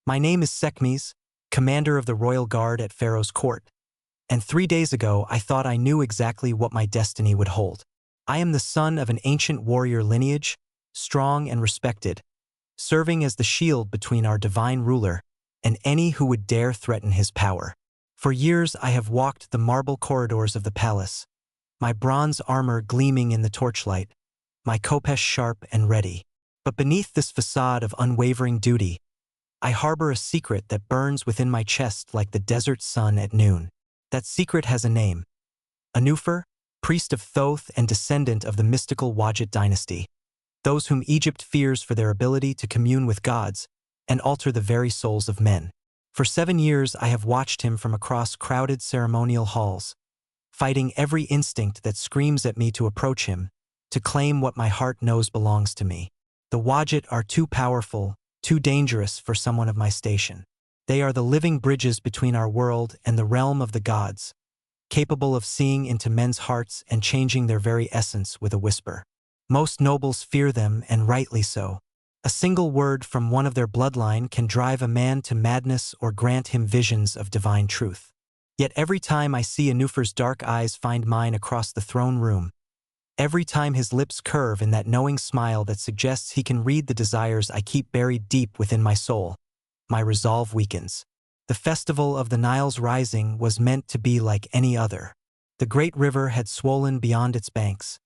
My name is Sekhmes, commander of the royal guard at Pharaoh's court, and 3 days ago I thought I knew exactly what my destiny would hold. I am the son of an ancient warrior lineage, strong and respected, serving as the shield between our divine ruler and any who would dare threaten his power. For years I have walked the marble corridors of the palace, my bronze armor gleaming in the torchlight, my khopesh sharp and ready. But beneath this facade of unwavering duty, I harbor a secret that burns within my chest like the desert sun at noon. That secret has a name. Anufer, priest of Thoth and descendant of the mystical Wadjet dynasty, those whom Egypt fears for their ability to commune with gods and alter the very souls of men. For 7 years I have watched him from across crowded ceremonial halls, fighting every instinct that screams at me to approach him, to claim what my heart knows belongs to me. The Wadjet are too powerful, too dangerous for someone of my station. They are the living bridges between our world and the realm of the gods, capable of seeing into men's hearts and changing their very essence with a whisper. Most nobles fear them, and rightly so. A single word from one of their bloodline can drive a man to madness or grant him visions of divine truth. Yet every time I see Anufer's dark eyes find mine across the throne room, every time his lips curve in that knowing smile that suggests he can read the desires I keep buried deep within my soul, my resolve weakens. The festival of the Nile's rising was meant to be like any other. The great river had swollen beyond its banks,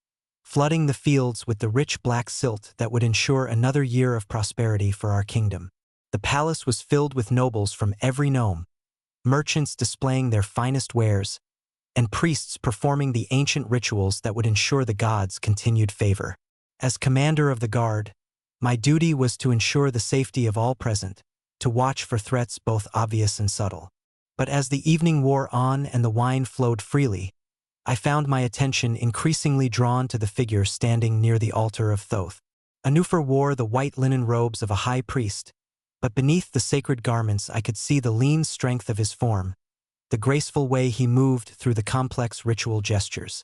flooding the fields with the rich black silt that would ensure another year of prosperity for our kingdom. The palace was filled with nobles from every nome, merchants displaying their finest wares, and priests performing the ancient rituals that would ensure the gods' continued favor. As commander of the guard, my duty was to ensure the safety of all present, to watch for threats both obvious and subtle. But as the evening wore on and the wine flowed freely, I found my attention increasingly drawn to the figure standing near the altar of Thoth. Anufer wore the white linen robes of a high priest, but beneath the sacred garments I could see the lean strength of his form, the graceful way he moved through the complex ritual gestures.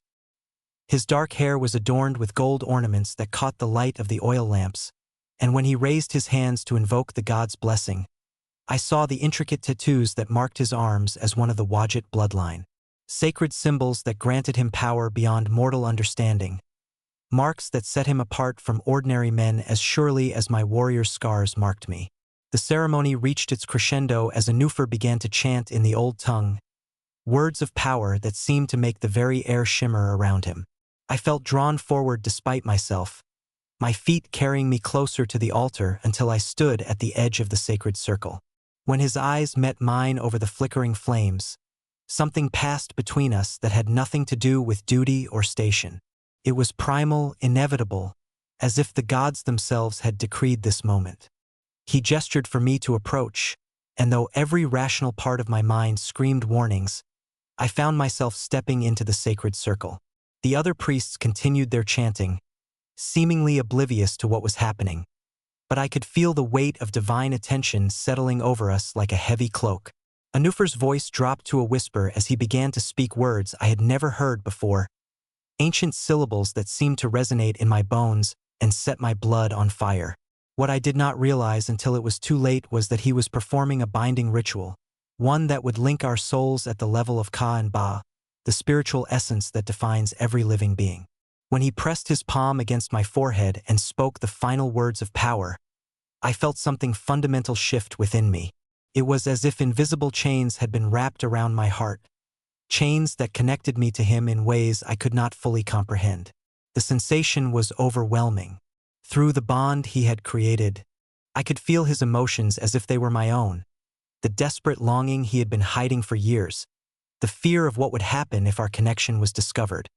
His dark hair was adorned with gold ornaments that caught the light of the oil lamps, and when he raised his hands to invoke the god's blessing, I saw the intricate tattoos that marked his arms as one of the Wadjet bloodline. Sacred symbols that granted him power beyond mortal understanding, marks that set him apart from ordinary men as surely as my warrior's scars marked me. The ceremony reached its crescendo as Anufer began to chant in the old tongue, words of power that seemed to make the very air shimmer around him. I felt drawn forward despite myself, my feet carrying me closer to the altar until I stood at the edge of the sacred circle. When his eyes met mine over the flickering flames, something passed between us that had nothing to do with duty or station. It was primal, inevitable, as if the gods themselves had decreed this moment. He gestured for me to approach, and though every rational part of my mind screamed warnings, I found myself stepping into the sacred circle. The other priests continued their chanting, seemingly oblivious to what was happening, but I could feel the weight of divine attention settling over us like a heavy cloak. Anufer's voice dropped to a whisper as he began to speak words I had never heard before, ancient syllables that seemed to resonate in my bones and set my blood on fire. What I did not realize until it was too late was that he was performing a binding ritual, one that would link our souls at the level of Ka and Ba, the spiritual essence that defines every living being. When he pressed his palm against my forehead and spoke the final words of power, I felt something fundamental shift within me. It was as if invisible chains had been wrapped around my heart, chains that connected me to him in ways I could not fully comprehend. The sensation was overwhelming. Through the bond he had created, I could feel his emotions as if they were my own, the desperate longing he had been hiding for years, the fear of what would happen if our connection was discovered,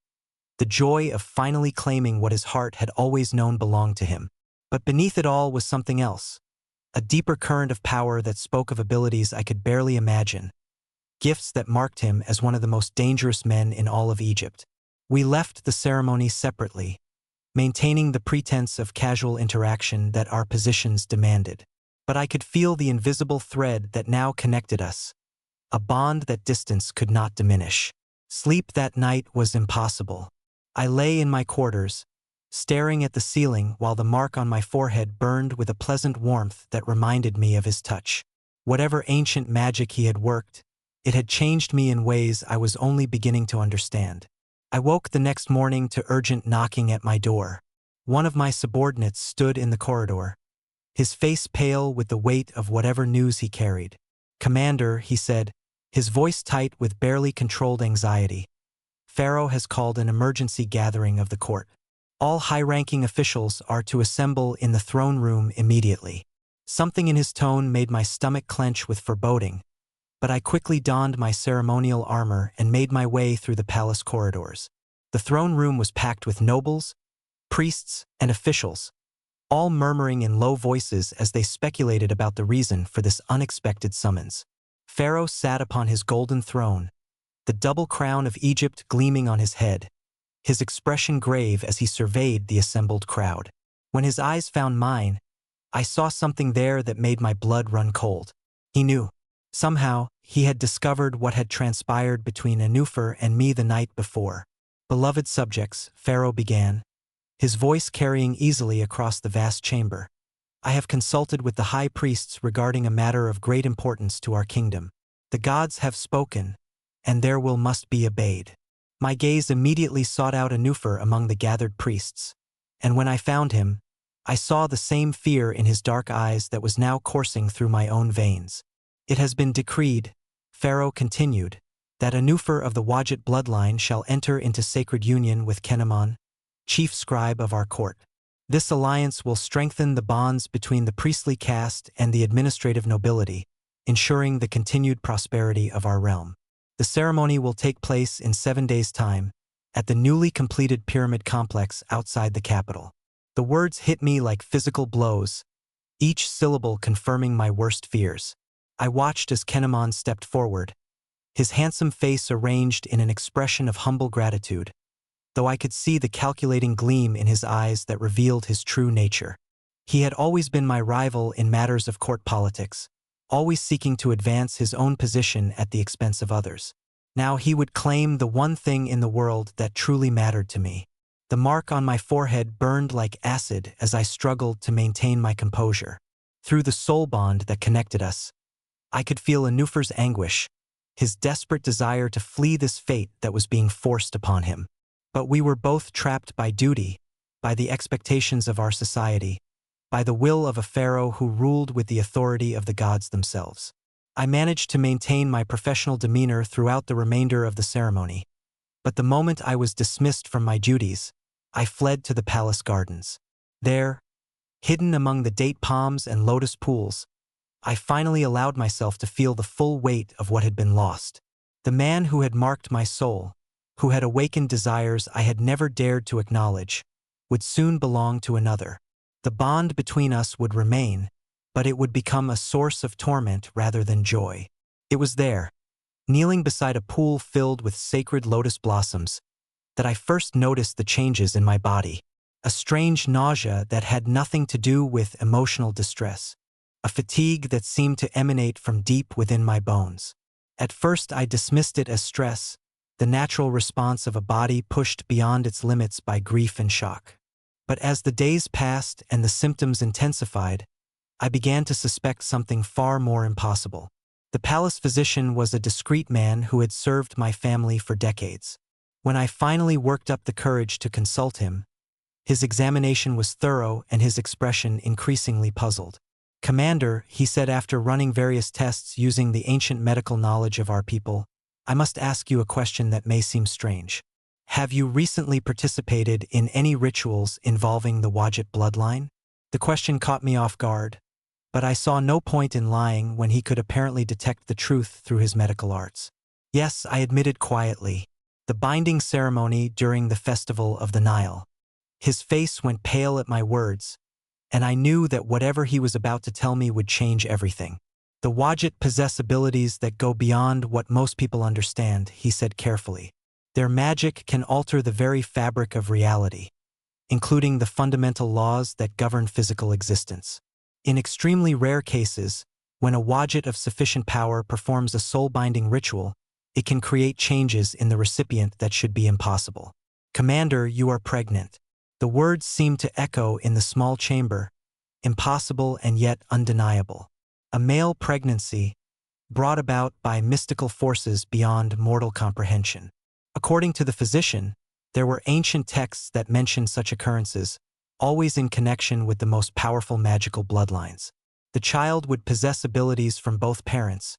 the joy of finally claiming what his heart had always known belonged to him. But beneath it all was something else, a deeper current of power that spoke of abilities I could barely imagine, gifts that marked him as one of the most dangerous men in all of Egypt. We left the ceremony separately, maintaining the pretense of casual interaction that our positions demanded. But I could feel the invisible thread that now connected us, a bond that distance could not diminish. Sleep that night was impossible. I lay in my quarters, staring at the ceiling while the mark on my forehead burned with a pleasant warmth that reminded me of his touch. Whatever ancient magic he had worked, it had changed me in ways I was only beginning to understand. I woke the next morning to urgent knocking at my door. One of my subordinates stood in the corridor, his face pale with the weight of whatever news he carried. "Commander," he said, his voice tight with barely controlled anxiety, "Pharaoh has called an emergency gathering of the court. All high-ranking officials are to assemble in the throne room immediately." Something in his tone made my stomach clench with foreboding, but I quickly donned my ceremonial armor and made my way through the palace corridors. The throne room was packed with nobles, priests, and officials, all murmuring in low voices as they speculated about the reason for this unexpected summons. Pharaoh sat upon his golden throne, the double crown of Egypt gleaming on his head, his expression grave as he surveyed the assembled crowd. When his eyes found mine, I saw something there that made my blood run cold. He knew. Somehow, he had discovered what had transpired between Anufer and me the night before. "Beloved subjects," Pharaoh began, his voice carrying easily across the vast chamber, "I have consulted with the high priests regarding a matter of great importance to our kingdom. The gods have spoken, and their will must be obeyed." My gaze immediately sought out Anufer among the gathered priests, and when I found him, I saw the same fear in his dark eyes that was now coursing through my own veins. "It has been decreed," Pharaoh continued, "that Anufer of the Wadjet bloodline shall enter into sacred union with Kenamon, chief scribe of our court. This alliance will strengthen the bonds between the priestly caste and the administrative nobility, ensuring the continued prosperity of our realm. The ceremony will take place in 7 days' time, at the newly completed pyramid complex outside the capital." The words hit me like physical blows, each syllable confirming my worst fears. I watched as Kenamon stepped forward, his handsome face arranged in an expression of humble gratitude, though I could see the calculating gleam in his eyes that revealed his true nature. He had always been my rival in matters of court politics, always seeking to advance his own position at the expense of others. Now he would claim the one thing in the world that truly mattered to me. The mark on my forehead burned like acid as I struggled to maintain my composure. Through the soul bond that connected us, I could feel Anufer's anguish, his desperate desire to flee this fate that was being forced upon him. But we were both trapped by duty, by the expectations of our society, by the will of a pharaoh who ruled with the authority of the gods themselves. I managed to maintain my professional demeanor throughout the remainder of the ceremony, but the moment I was dismissed from my duties, I fled to the palace gardens. There, hidden among the date palms and lotus pools, I finally allowed myself to feel the full weight of what had been lost. The man who had marked my soul, who had awakened desires I had never dared to acknowledge, would soon belong to another. The bond between us would remain, but it would become a source of torment rather than joy. It was there, kneeling beside a pool filled with sacred lotus blossoms, that I first noticed the changes in my body. A strange nausea that had nothing to do with emotional distress. A fatigue that seemed to emanate from deep within my bones. At first I dismissed it as stress, the natural response of a body pushed beyond its limits by grief and shock. But as the days passed and the symptoms intensified, I began to suspect something far more impossible. The palace physician was a discreet man who had served my family for decades. When I finally worked up the courage to consult him, his examination was thorough and his expression increasingly puzzled. "Commander," he said after running various tests using the ancient medical knowledge of our people, "I must ask you a question that may seem strange. Have you recently participated in any rituals involving the Wadjet bloodline?" The question caught me off guard, but I saw no point in lying when he could apparently detect the truth through his medical arts. "Yes," I admitted quietly. "The binding ceremony during the Festival of the Nile." His face went pale at my words, and I knew that whatever he was about to tell me would change everything. "The Wadjet possess abilities that go beyond what most people understand," he said carefully. "Their magic can alter the very fabric of reality, including the fundamental laws that govern physical existence. In extremely rare cases, when a Wadjet of sufficient power performs a soul-binding ritual, it can create changes in the recipient that should be impossible." "Commander, you are pregnant." The words seemed to echo in the small chamber, impossible and yet undeniable. a male pregnancy brought about by mystical forces beyond mortal comprehension. According to the physician, there were ancient texts that mentioned such occurrences, always in connection with the most powerful magical bloodlines. The child would possess abilities from both parents,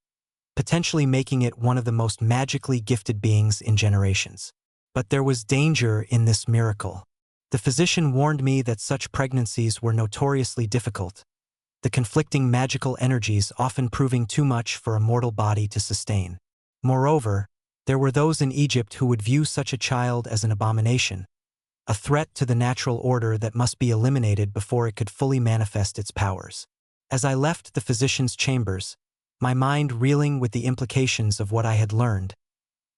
potentially making it one of the most magically gifted beings in generations. But there was danger in this miracle. The physician warned me that such pregnancies were notoriously difficult, the conflicting magical energies often proving too much for a mortal body to sustain. Moreover, there were those in Egypt who would view such a child as an abomination, a threat to the natural order that must be eliminated before it could fully manifest its powers. As I left the physician's chambers, my mind reeling with the implications of what I had learned,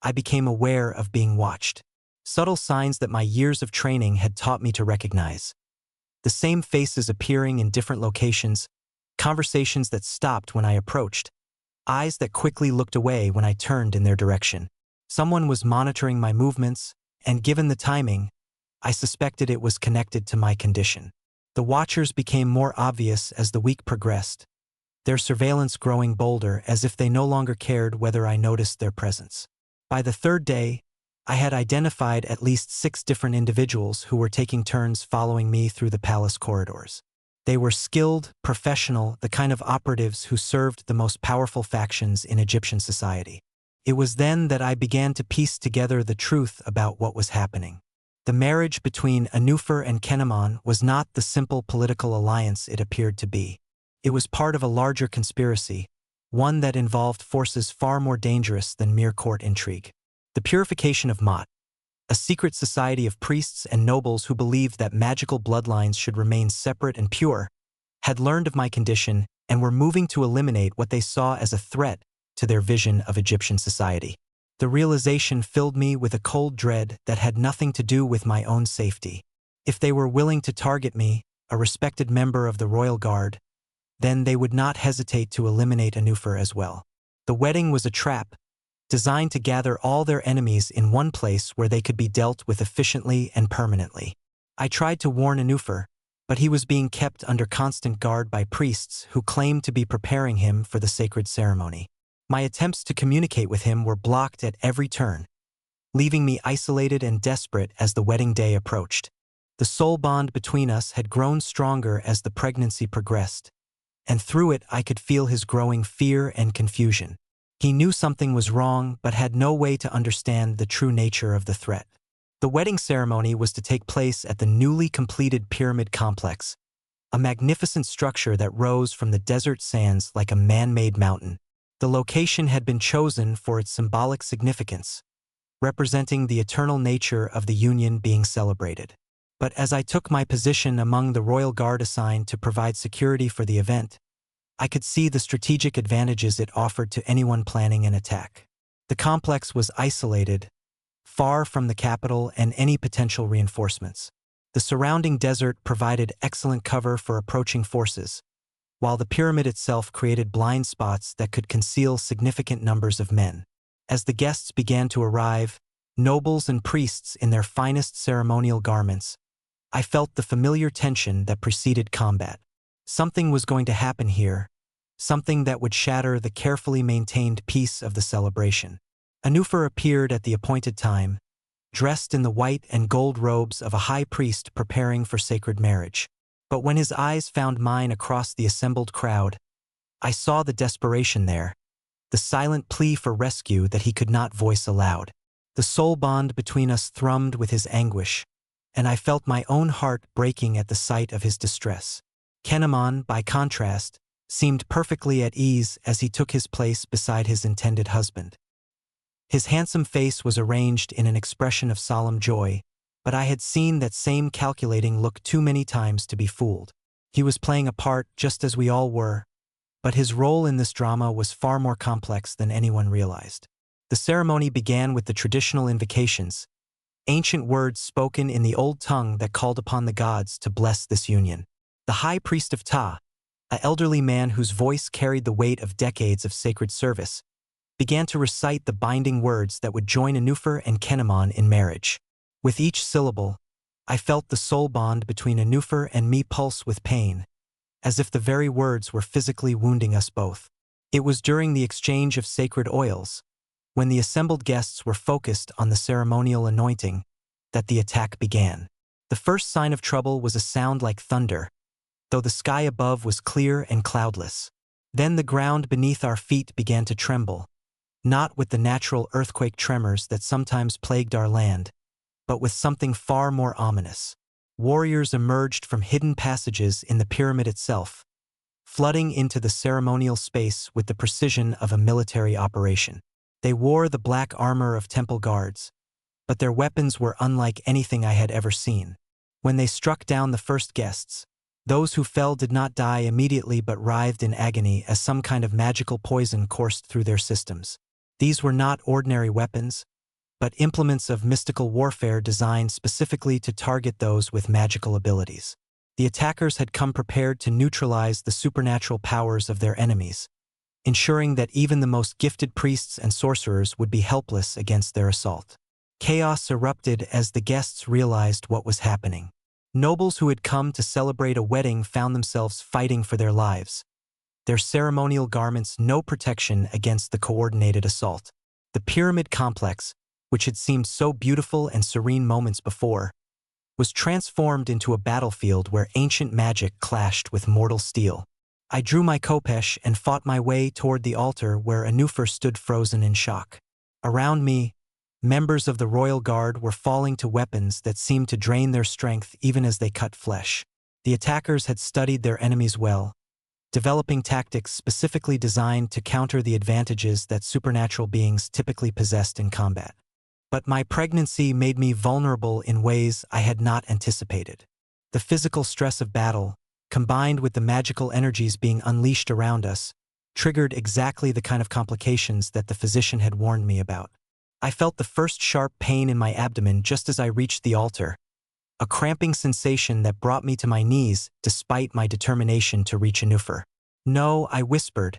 I became aware of being watched. Subtle signs that my years of training had taught me to recognize. The same faces appearing in different locations, conversations that stopped when I approached, eyes that quickly looked away when I turned in their direction. Someone was monitoring my movements, and given the timing, I suspected it was connected to my condition. The watchers became more obvious as the week progressed, their surveillance growing bolder as if they no longer cared whether I noticed their presence. By the third day, I had identified at least 6 different individuals who were taking turns following me through the palace corridors. They were skilled, professional, the kind of operatives who served the most powerful factions in Egyptian society. It was then that I began to piece together the truth about what was happening. The marriage between Anufer and Kenamon was not the simple political alliance it appeared to be. It was part of a larger conspiracy, one that involved forces far more dangerous than mere court intrigue. The purification of Mot, a secret society of priests and nobles who believed that magical bloodlines should remain separate and pure, had learned of my condition and were moving to eliminate what they saw as a threat to their vision of Egyptian society. The realization filled me with a cold dread that had nothing to do with my own safety. If they were willing to target me, a respected member of the royal guard, then they would not hesitate to eliminate Anufer as well. The wedding was a trap, designed to gather all their enemies in one place where they could be dealt with efficiently and permanently. I tried to warn Anufer, but he was being kept under constant guard by priests who claimed to be preparing him for the sacred ceremony. My attempts to communicate with him were blocked at every turn, leaving me isolated and desperate as the wedding day approached. The soul bond between us had grown stronger as the pregnancy progressed, and through it I could feel his growing fear and confusion. He knew something was wrong but had no way to understand the true nature of the threat. The wedding ceremony was to take place at the newly completed pyramid complex, a magnificent structure that rose from the desert sands like a man-made mountain. The location had been chosen for its symbolic significance, representing the eternal nature of the union being celebrated. But as I took my position among the royal guard assigned to provide security for the event, I could see the strategic advantages it offered to anyone planning an attack. The complex was isolated, far from the capital and any potential reinforcements. The surrounding desert provided excellent cover for approaching forces, while the pyramid itself created blind spots that could conceal significant numbers of men. As the guests began to arrive, nobles and priests in their finest ceremonial garments, I felt the familiar tension that preceded combat. Something was going to happen here, something that would shatter the carefully maintained peace of the celebration. Anufer appeared at the appointed time, dressed in the white and gold robes of a high priest preparing for sacred marriage. But when his eyes found mine across the assembled crowd, I saw the desperation there, the silent plea for rescue that he could not voice aloud. The soul bond between us thrummed with his anguish, and I felt my own heart breaking at the sight of his distress. Kenamon, by contrast, seemed perfectly at ease as he took his place beside his intended husband. His handsome face was arranged in an expression of solemn joy, but I had seen that same calculating look too many times to be fooled. He was playing a part just as we all were, but his role in this drama was far more complex than anyone realized. The ceremony began with the traditional invocations, ancient words spoken in the old tongue that called upon the gods to bless this union. The high priest of Ta, an elderly man whose voice carried the weight of decades of sacred service, began to recite the binding words that would join Anufer and Kenamon in marriage. With each syllable, I felt the soul bond between Anufer and me pulse with pain, as if the very words were physically wounding us both. It was during the exchange of sacred oils, when the assembled guests were focused on the ceremonial anointing, that the attack began. The first sign of trouble was a sound like thunder, though the sky above was clear and cloudless. Then the ground beneath our feet began to tremble, not with the natural earthquake tremors that sometimes plagued our land, but with something far more ominous. Warriors emerged from hidden passages in the pyramid itself, flooding into the ceremonial space with the precision of a military operation. They wore the black armor of temple guards, but their weapons were unlike anything I had ever seen. When they struck down the first guests, those who fell did not die immediately but writhed in agony as some kind of magical poison coursed through their systems. These were not ordinary weapons, but implements of mystical warfare designed specifically to target those with magical abilities. The attackers had come prepared to neutralize the supernatural powers of their enemies, ensuring that even the most gifted priests and sorcerers would be helpless against their assault. Chaos erupted as the guests realized what was happening. Nobles who had come to celebrate a wedding found themselves fighting for their lives, their ceremonial garments no protection against the coordinated assault. The pyramid complex, which had seemed so beautiful and serene moments before, was transformed into a battlefield where ancient magic clashed with mortal steel. I drew my khopesh and fought my way toward the altar where Anufer stood frozen in shock. Around me, members of the royal guard were falling to weapons that seemed to drain their strength even as they cut flesh. The attackers had studied their enemies well, developing tactics specifically designed to counter the advantages that supernatural beings typically possessed in combat. But my pregnancy made me vulnerable in ways I had not anticipated. The physical stress of battle, combined with the magical energies being unleashed around us, triggered exactly the kind of complications that the physician had warned me about. I felt the first sharp pain in my abdomen just as I reached the altar, a cramping sensation that brought me to my knees despite my determination to reach Anufer. "No," I whispered,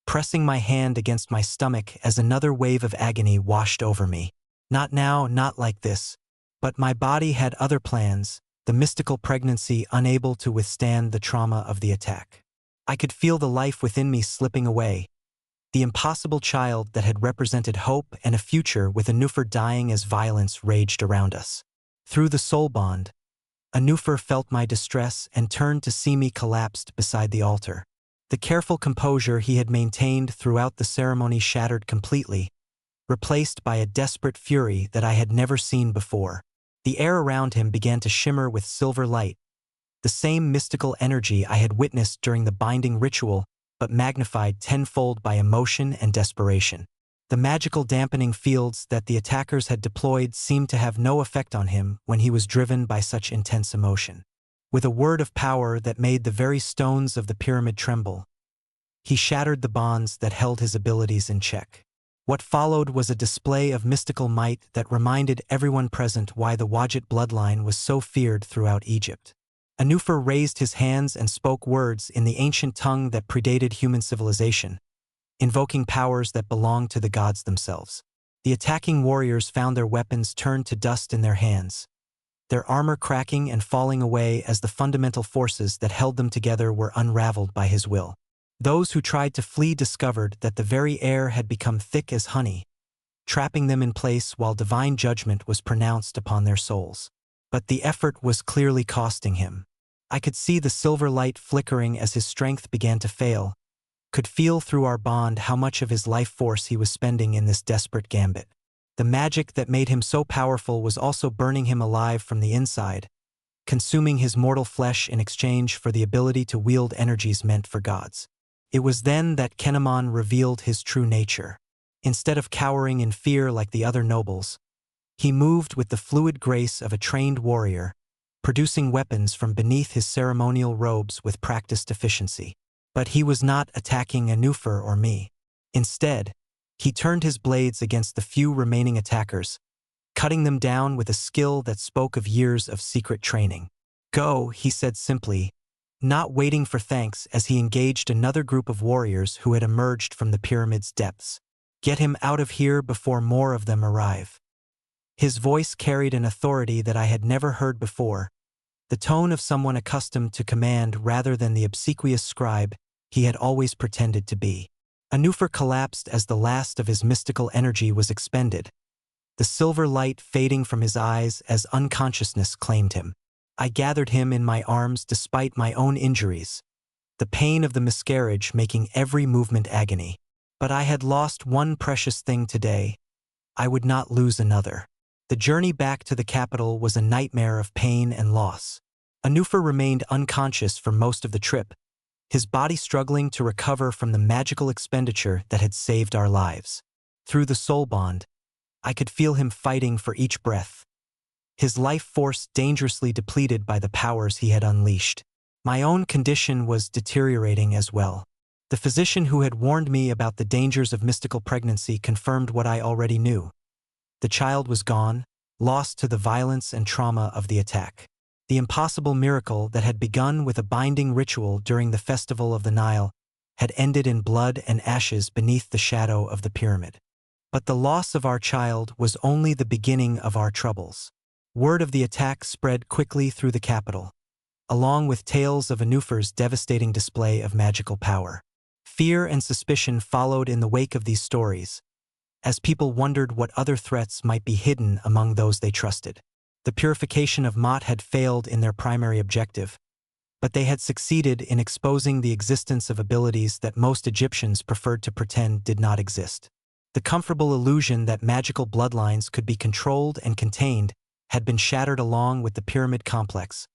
pressing my hand against my stomach as another wave of agony washed over me. Not now, not like this. But my body had other plans, the mystical pregnancy unable to withstand the trauma of the attack. I could feel the life within me slipping away, the impossible child that had represented hope and a future with Anufer dying as violence raged around us. Through the soul bond, Anufer felt my distress and turned to see me collapsed beside the altar. The careful composure he had maintained throughout the ceremony shattered completely, replaced by a desperate fury that I had never seen before. The air around him began to shimmer with silver light, the same mystical energy I had witnessed during the binding ritual, but magnified tenfold by emotion and desperation. The magical dampening fields that the attackers had deployed seemed to have no effect on him when he was driven by such intense emotion. With a word of power that made the very stones of the pyramid tremble, he shattered the bonds that held his abilities in check. What followed was a display of mystical might that reminded everyone present why the Wajid bloodline was so feared throughout Egypt. Anufer raised his hands and spoke words in the ancient tongue that predated human civilization, invoking powers that belonged to the gods themselves. The attacking warriors found their weapons turned to dust in their hands, their armor cracking and falling away as the fundamental forces that held them together were unraveled by his will. Those who tried to flee discovered that the very air had become thick as honey, trapping them in place while divine judgment was pronounced upon their souls. But the effort was clearly costing him. I could see the silver light flickering as his strength began to fail, could feel through our bond how much of his life force he was spending in this desperate gambit. The magic that made him so powerful was also burning him alive from the inside, consuming his mortal flesh in exchange for the ability to wield energies meant for gods. It was then that Kenamon revealed his true nature. Instead of cowering in fear like the other nobles, he moved with the fluid grace of a trained warrior, producing weapons from beneath his ceremonial robes with practiced efficiency. But he was not attacking Anufer or me. Instead, he turned his blades against the few remaining attackers, cutting them down with a skill that spoke of years of secret training. "Go," he said simply, not waiting for thanks as he engaged another group of warriors who had emerged from the pyramid's depths. "Get him out of here before more of them arrive." His voice carried an authority that I had never heard before, the tone of someone accustomed to command rather than the obsequious scribe he had always pretended to be. Anufer collapsed as the last of his mystical energy was expended, the silver light fading from his eyes as unconsciousness claimed him. I gathered him in my arms despite my own injuries, the pain of the miscarriage making every movement agony. But I had lost one precious thing today. I would not lose another. The journey back to the capital was a nightmare of pain and loss. Anufer remained unconscious for most of the trip, his body struggling to recover from the magical expenditure that had saved our lives. Through the soul bond, I could feel him fighting for each breath, his life force dangerously depleted by the powers he had unleashed. My own condition was deteriorating as well. The physician who had warned me about the dangers of mystical pregnancy confirmed what I already knew. The child was gone, lost to the violence and trauma of the attack. The impossible miracle that had begun with a binding ritual during the Festival of the Nile had ended in blood and ashes beneath the shadow of the pyramid. But the loss of our child was only the beginning of our troubles. Word of the attack spread quickly through the capital, along with tales of Anufer's devastating display of magical power. Fear and suspicion followed in the wake of these stories, as people wondered what other threats might be hidden among those they trusted. The purification of Maat had failed in their primary objective, but they had succeeded in exposing the existence of abilities that most Egyptians preferred to pretend did not exist. The comfortable illusion that magical bloodlines could be controlled and contained had been shattered along with the pyramid complex,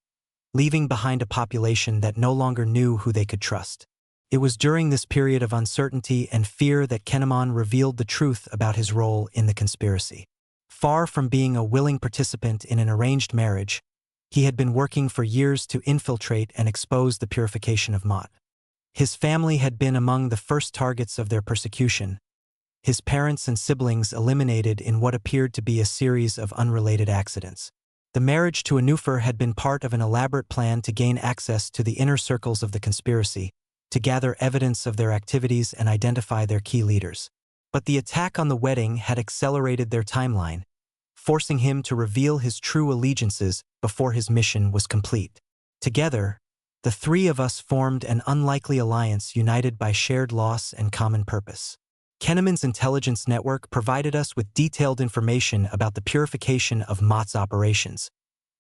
leaving behind a population that no longer knew who they could trust. It was during this period of uncertainty and fear that Kenamon revealed the truth about his role in the conspiracy. Far from being a willing participant in an arranged marriage, he had been working for years to infiltrate and expose the purification of Maat. His family had been among the first targets of their persecution, his parents and siblings eliminated in what appeared to be a series of unrelated accidents. The marriage to Anufer had been part of an elaborate plan to gain access to the inner circles of the conspiracy, to gather evidence of their activities and identify their key leaders. But the attack on the wedding had accelerated their timeline, forcing him to reveal his true allegiances before his mission was complete. Together, the three of us formed an unlikely alliance united by shared loss and common purpose. Kenamon's intelligence network provided us with detailed information about the purification of Maat's operations,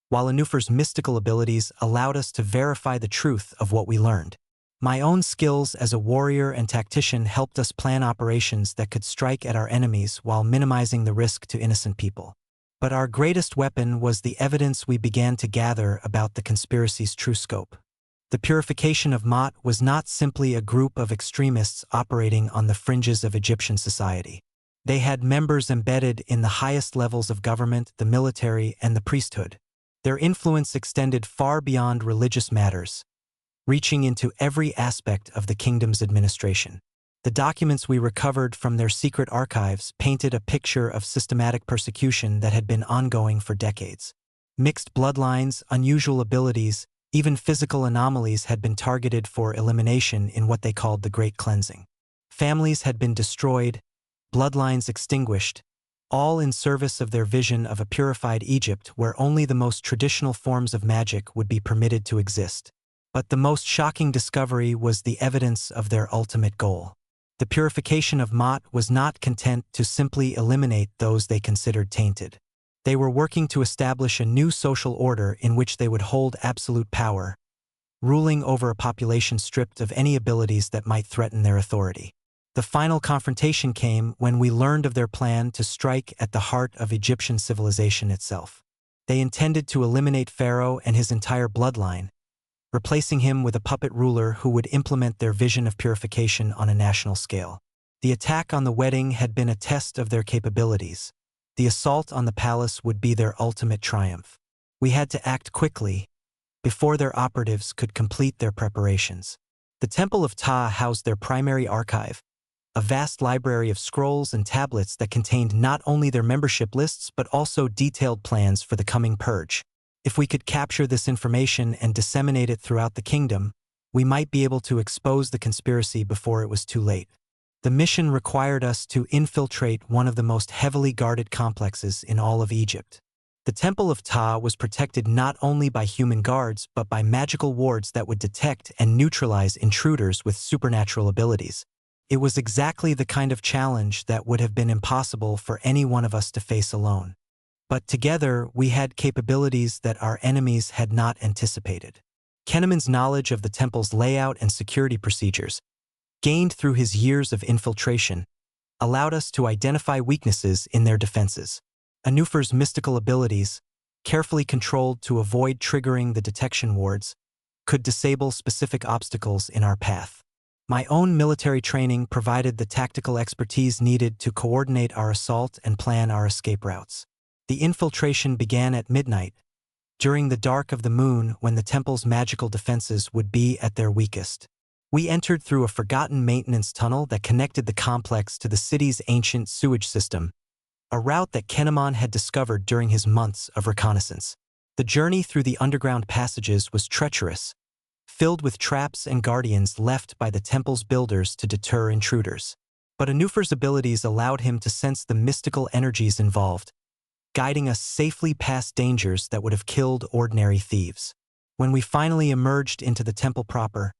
while Anufer's mystical abilities allowed us to verify the truth of what we learned. My own skills as a warrior and tactician helped us plan operations that could strike at our enemies while minimizing the risk to innocent people. But our greatest weapon was the evidence we began to gather about the conspiracy's true scope. The purification of Maat was not simply a group of extremists operating on the fringes of Egyptian society. They had members embedded in the highest levels of government, the military, and the priesthood. Their influence extended far beyond religious matters, reaching into every aspect of the kingdom's administration. The documents we recovered from their secret archives painted a picture of systematic persecution that had been ongoing for decades. Mixed bloodlines, unusual abilities, even physical anomalies had been targeted for elimination in what they called the Great Cleansing. Families had been destroyed, bloodlines extinguished, all in service of their vision of a purified Egypt where only the most traditional forms of magic would be permitted to exist. But the most shocking discovery was the evidence of their ultimate goal. The purification of Maat was not content to simply eliminate those they considered tainted. They were working to establish a new social order in which they would hold absolute power, ruling over a population stripped of any abilities that might threaten their authority. The final confrontation came when we learned of their plan to strike at the heart of Egyptian civilization itself. They intended to eliminate Pharaoh and his entire bloodline, replacing him with a puppet ruler who would implement their vision of purification on a national scale. The attack on the wedding had been a test of their capabilities. The assault on the palace would be their ultimate triumph. We had to act quickly, before their operatives could complete their preparations. The Temple of Ptah housed their primary archive, a vast library of scrolls and tablets that contained not only their membership lists but also detailed plans for the coming purge. If we could capture this information and disseminate it throughout the kingdom, we might be able to expose the conspiracy before it was too late. The mission required us to infiltrate one of the most heavily guarded complexes in all of Egypt. The Temple of Ptah was protected not only by human guards but by magical wards that would detect and neutralize intruders with supernatural abilities. It was exactly the kind of challenge that would have been impossible for any one of us to face alone. But together, we had capabilities that our enemies had not anticipated. Kenneman's knowledge of the temple's layout and security procedures, gained through his years of infiltration, allowed us to identify weaknesses in their defenses. Anufer's mystical abilities, carefully controlled to avoid triggering the detection wards, could disable specific obstacles in our path. My own military training provided the tactical expertise needed to coordinate our assault and plan our escape routes. The infiltration began at midnight, during the dark of the moon when the temple's magical defenses would be at their weakest. We entered through a forgotten maintenance tunnel that connected the complex to the city's ancient sewage system, a route that Kenneman had discovered during his months of reconnaissance. The journey through the underground passages was treacherous, filled with traps and guardians left by the temple's builders to deter intruders. But Anufer's abilities allowed him to sense the mystical energies involved, guiding us safely past dangers that would have killed ordinary thieves. When we finally emerged into the temple proper,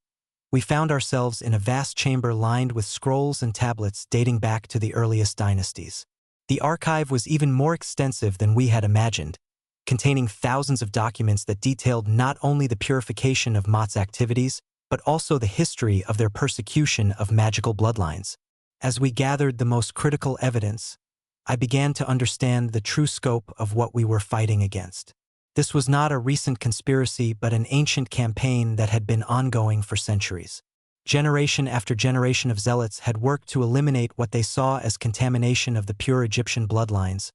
we found ourselves in a vast chamber lined with scrolls and tablets dating back to the earliest dynasties. The archive was even more extensive than we had imagined, containing thousands of documents that detailed not only the purification of Mot's activities, but also the history of their persecution of magical bloodlines. As we gathered the most critical evidence, I began to understand the true scope of what we were fighting against. This was not a recent conspiracy but an ancient campaign that had been ongoing for centuries. Generation after generation of zealots had worked to eliminate what they saw as contamination of the pure Egyptian bloodlines,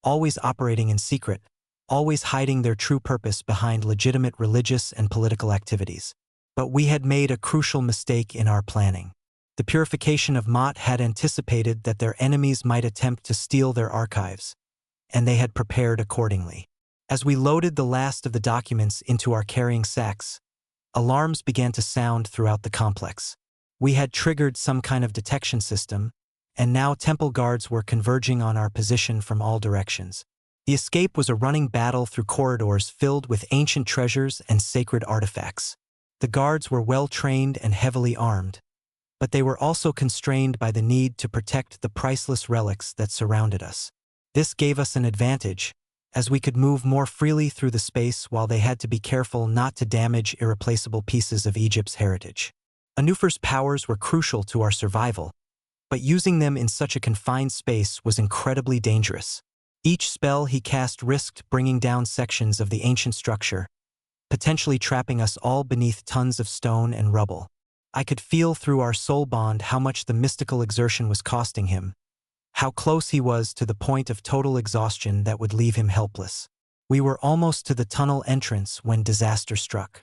always operating in secret, always hiding their true purpose behind legitimate religious and political activities. But we had made a crucial mistake in our planning. The purification of Mot had anticipated that their enemies might attempt to steal their archives, and they had prepared accordingly. As we loaded the last of the documents into our carrying sacks, alarms began to sound throughout the complex. We had triggered some kind of detection system, and now temple guards were converging on our position from all directions. The escape was a running battle through corridors filled with ancient treasures and sacred artifacts. The guards were well-trained and heavily armed, but they were also constrained by the need to protect the priceless relics that surrounded us. This gave us an advantage, as we could move more freely through the space while they had to be careful not to damage irreplaceable pieces of Egypt's heritage. Anufer's powers were crucial to our survival, but using them in such a confined space was incredibly dangerous. Each spell he cast risked bringing down sections of the ancient structure, potentially trapping us all beneath tons of stone and rubble. I could feel through our soul bond how much the mystical exertion was costing him, how close he was to the point of total exhaustion that would leave him helpless. We were almost to the tunnel entrance when disaster struck.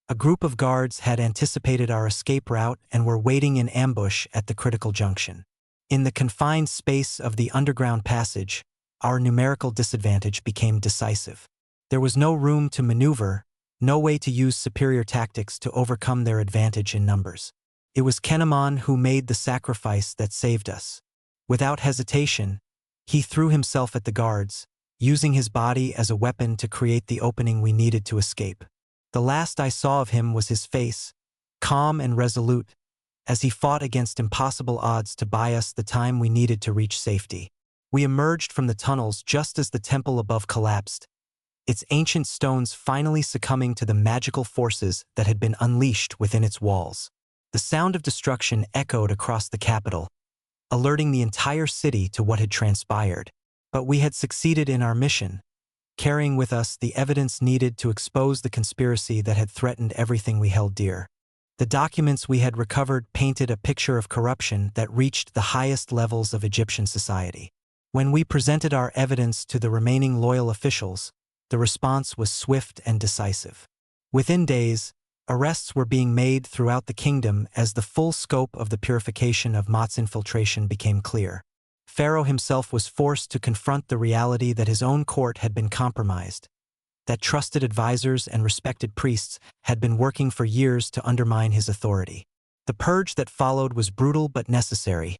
A group of guards had anticipated our escape route and were waiting in ambush at the critical junction. In the confined space of the underground passage, our numerical disadvantage became decisive. There was no room to maneuver, no way to use superior tactics to overcome their advantage in numbers. It was Kenneman who made the sacrifice that saved us. Without hesitation, he threw himself at the guards, using his body as a weapon to create the opening we needed to escape. The last I saw of him was his face, calm and resolute, as he fought against impossible odds to buy us the time we needed to reach safety. We emerged from the tunnels just as the temple above collapsed, its ancient stones finally succumbing to the magical forces that had been unleashed within its walls. The sound of destruction echoed across the capital, alerting the entire city to what had transpired. But we had succeeded in our mission, carrying with us the evidence needed to expose the conspiracy that had threatened everything we held dear. The documents we had recovered painted a picture of corruption that reached the highest levels of Egyptian society. When we presented our evidence to the remaining loyal officials, the response was swift and decisive. Within days, arrests were being made throughout the kingdom as the full scope of the purification of Mot's infiltration became clear. Pharaoh himself was forced to confront the reality that his own court had been compromised, that trusted advisors and respected priests had been working for years to undermine his authority. The purge that followed was brutal but necessary,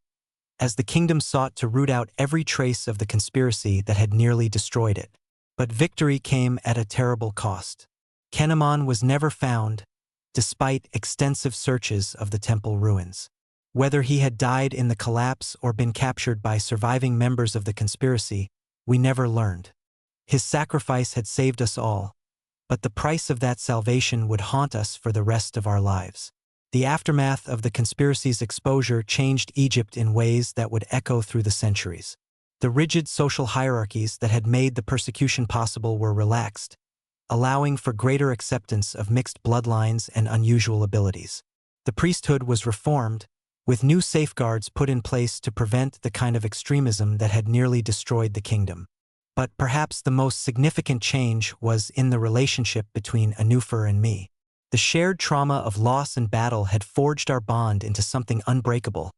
as the kingdom sought to root out every trace of the conspiracy that had nearly destroyed it. But victory came at a terrible cost. Kenamon was never found, despite extensive searches of the temple ruins. Whether he had died in the collapse or been captured by surviving members of the conspiracy, we never learned. His sacrifice had saved us all, but the price of that salvation would haunt us for the rest of our lives. The aftermath of the conspiracy's exposure changed Egypt in ways that would echo through the centuries. The rigid social hierarchies that had made the persecution possible were relaxed, allowing for greater acceptance of mixed bloodlines and unusual abilities. The priesthood was reformed, with new safeguards put in place to prevent the kind of extremism that had nearly destroyed the kingdom. But perhaps the most significant change was in the relationship between Anufer and me. The shared trauma of loss and battle had forged our bond into something unbreakable,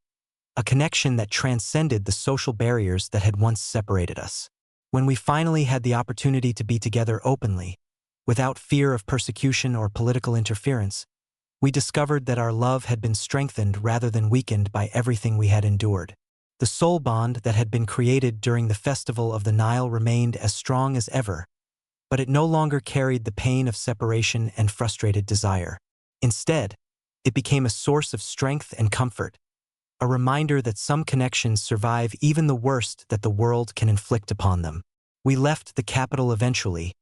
a connection that transcended the social barriers that had once separated us. When we finally had the opportunity to be together openly, without fear of persecution or political interference, we discovered that our love had been strengthened rather than weakened by everything we had endured. The soul bond that had been created during the festival of the Nile remained as strong as ever, but it no longer carried the pain of separation and frustrated desire. Instead, it became a source of strength and comfort, a reminder that some connections survive even the worst that the world can inflict upon them. We left the capital eventually,